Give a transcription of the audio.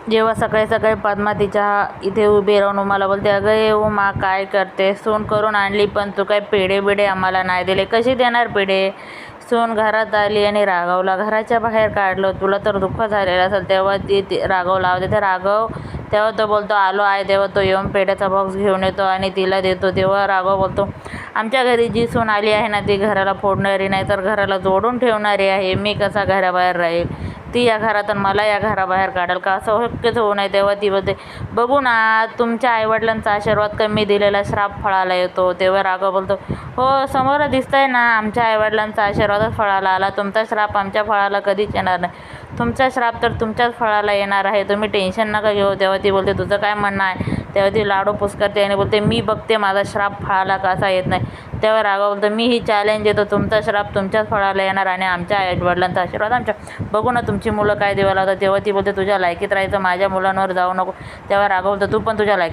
जेव्हा सकाळी सकाळी पद्मा तिच्या इथे उभी राहून उमाला बोलते, अगं ये उमा काय करते, सून करून आणली पण तू काय पेढे बिडे आम्हाला नाही दिले, कशी देणार पेढे. सून घरात आली आणि राघवला घराच्या बाहेर काढलं. तुला तर दुःख झालेलं असेल. तेव्हा ती राघव लावते. ते राघव तेव्हा तो बोलतो आलो आहे. तेव्हा तो येऊन पेढ्याचा बॉक्स घेऊन येतो आणि तिला देतो. तेव्हा राघव बोलतो, आमच्या घरी जी सून आली आहे ना ती घराला फोडणारी नाही तर घराला जोडून ठेवणारी आहे. मी कसा घराबाहेर राहील, ती या घरातून मला या घराबाहेर काढेल का, असं शक्यच होऊ नये. तेव्हा ती बोलते, बघू ना तुमच्या आईवडिलांचा आशीर्वाद कमी दिलेला श्राप फळाला येतो. तेव्हा राघव बोलतो, हो समोर दिसतंय ना आमच्या आईवडिलांचा आशीर्वादच फळाला आला, तुमचा श्राप आमच्या फळाला कधीच येणार नाही. तुमचा श्राप तर तुमच्याच फळाला येणार आहे, तुम्ही टेन्शन नका घेऊ. तेव्हा ती बोलते, तुझं काय म्हणणं आहे. तेव्हा ती लाडू पुस्करते आणि बोलते, मी बघते माझा श्राप फळाला कसा येत नाही. तेव्हा राघव बोलतो, मी ही चॅलेंज देतो, तुमचा श्राप तुमच्याच फळाला येणार आणि आमच्या आईवडिलांचा आशीर्वाद आमच्या. बघू ना तुमची मुलं काय देवाला होतं. तेव्हा ती बोलते, तुझ्या लायकीत राहायचं, माझ्या मुलांवर जाऊ नको. तेव्हा राघव बोलतो, तू पण तुझ्या लायकीत